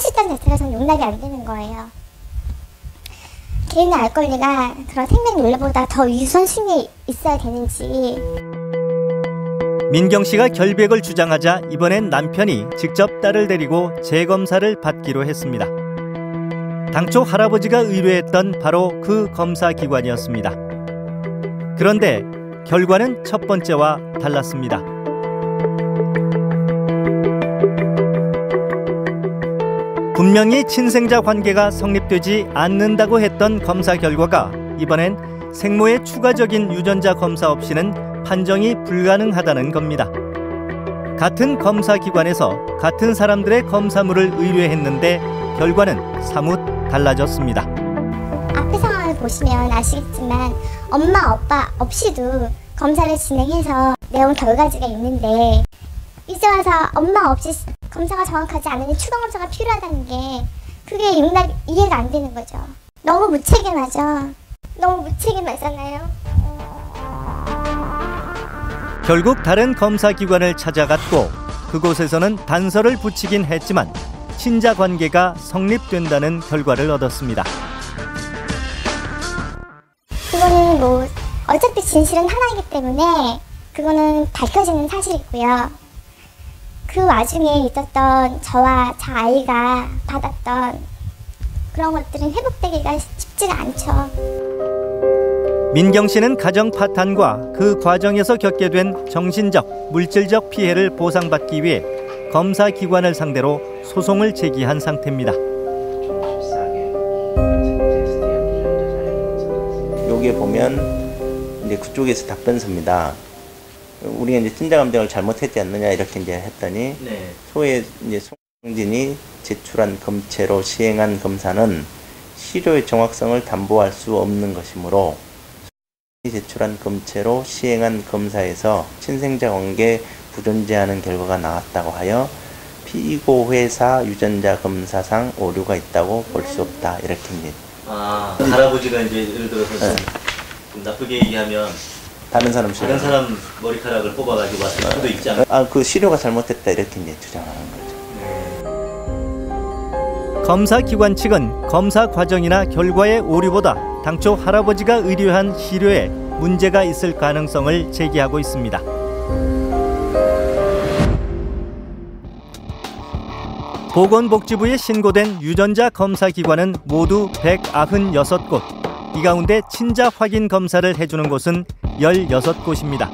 시점 자체가 전 용납이 안 되는 거예요. 개인의 알 권리가 그런 생명 윤리보다 더 우선순위에 있어야 되는지. 민경 씨가 결백을 주장하자 이번엔 남편이 직접 딸을 데리고 재검사를 받기로 했습니다. 당초 할아버지가 의뢰했던 바로 그 검사 기관이었습니다. 그런데 결과는 첫 번째와 달랐습니다. 분명히 친생자 관계가 성립되지 않는다고 했던 검사 결과가 이번엔 생모의 추가적인 유전자 검사 없이는 판정이 불가능하다는 겁니다. 같은 검사 기관에서 같은 사람들의 검사물을 의뢰했는데 결과는 사뭇 달라졌습니다. 앞의 상황을 보시면 아시겠지만 엄마, 아빠 없이도 검사를 진행해서 내온 결과지가 있는데 이제 와서 엄마 없이 검사가 정확하지 않으니 추가 검사가 필요하다는 게 그게 이해가 안 되는 거죠. 너무 무책임하죠. 너무 무책임하잖아요. 결국 다른 검사 기관을 찾아갔고 그곳에서는 단서를 붙이긴 했지만 친자 관계가 성립된다는 결과를 얻었습니다. 그거는 뭐 어차피 진실은 하나이기 때문에 그거는 밝혀지는 사실이고요. 그 와중에 있었던 저와 저 아이가 받았던 그런 것들은 회복되기가 쉽지가 않죠. 민경 씨는 가정 파탄과 그 과정에서 겪게 된 정신적, 물질적 피해를 보상받기 위해 검사 기관을 상대로 소송을 제기한 상태입니다. 여기에 보면 이제 그쪽에서 답변서입니다. 우리가 이제 친자 감정을 잘못했지 않느냐 이렇게 이제 했더니 소의 이제 송진이 제출한 검체로 시행한 검사는 시료의 정확성을 담보할 수 없는 것이므로 제출한 검체로 시행한 검사에서 친생자 관계 부존재하는 결과가 나왔다고 하여 피고 회사 유전자 검사상 오류가 있다고 볼 수 없다 이렇게 이제. 할아버지가 이제 예를 들어서 좀 나쁘게 얘기하면 다른 사람 머리카락을 뽑아가지고 왔을 수도 있지 않나요? 그 시료가 잘못됐다 이렇게 이제 주장하는 거죠. 검사 기관 측은 검사 과정이나 결과의 오류보다 당초 할아버지가 의뢰한 시료에 문제가 있을 가능성을 제기하고 있습니다. 보건복지부에 신고된 유전자 검사 기관은 모두 196곳. 이 가운데 친자 확인 검사를 해주는 곳은 16곳입니다.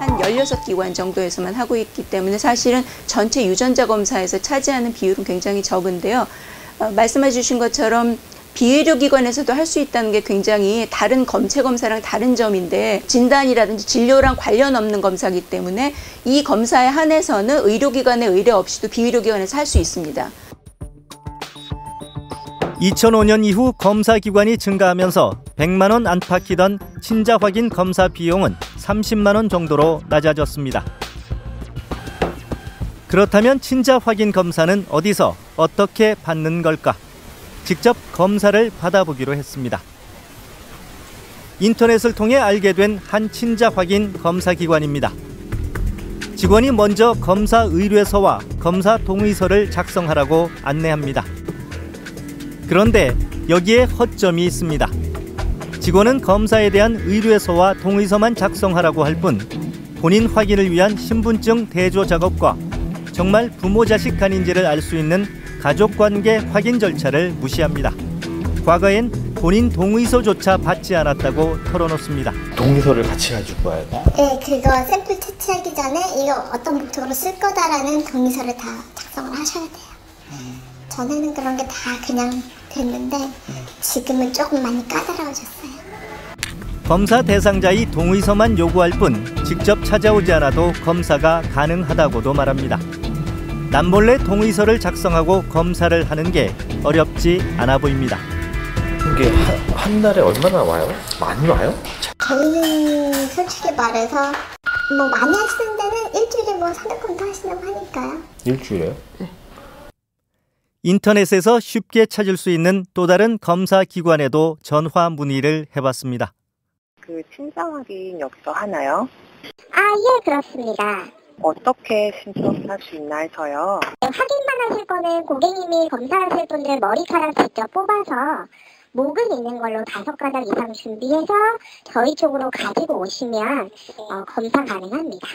한 16기관 정도에서만 하고 있기 때문에 사실은 전체 유전자 검사에서 차지하는 비율은 굉장히 적은데요. 말씀해 주신 것처럼 비의료기관에서도 할 수 있다는 게 굉장히 다른 검체 검사랑 다른 점인데 진단이라든지 진료랑 관련 없는 검사이기 때문에 이 검사에 한해서는 의료기관의 의뢰 없이도 비의료기관에서 할 수 있습니다. 2005년 이후 검사 기관이 증가하면서 100만 원 안팎이던 친자 확인 검사 비용은 30만 원 정도로 낮아졌습니다. 그렇다면 친자 확인 검사는 어디서 어떻게 받는 걸까? 직접 검사를 받아보기로 했습니다. 인터넷을 통해 알게 된 한 친자 확인 검사 기관입니다. 직원이 먼저 검사 의뢰서와 검사 동의서를 작성하라고 안내합니다. 그런데 여기에 허점이 있습니다. 직원은 검사에 대한 의뢰서와 동의서만 작성하라고 할 뿐 본인 확인을 위한 신분증 대조 작업과 정말 부모 자식 간인지를 알 수 있는 가족관계 확인 절차를 무시합니다. 과거엔 본인 동의서조차 받지 않았다고 털어놓습니다. 동의서를 같이 가지고 와야 돼? 네, 그거 샘플 채취하기 전에 이거 어떤 목적으로 쓸 거다라는 동의서를 다 작성을 하셔야 돼요. 전에는 그런 게 다 그냥 됐는데 지금은 조금 많이 까다로워졌어요. 검사 대상자의 동의서만 요구할 뿐 직접 찾아오지 않아도 검사가 가능하다고도 말합니다. 남몰래 동의서를 작성하고 검사를 하는 게 어렵지 않아 보입니다. 이게 한 달에 얼마나 와요? 많이 와요? 저희는 솔직히 말해서 뭐 많이 하시는 데는 일주일에 뭐 300건도 하시려고 하니까요. 일주일에요? 네. 인터넷에서 쉽게 찾을 수 있는 또 다른 검사 기관에도 전화 문의를 해봤습니다. 그 친자 확인 여기서 하나요? 예, 그렇습니다. 어떻게 신청할 수 있나 해서요. 확인만 하실 거는 고객님이 검사하실 분들 머리카락 직접 뽑아서 목은 있는 걸로 5가닥 이상 준비해서 저희 쪽으로 가지고 오시면 검사 가능합니다.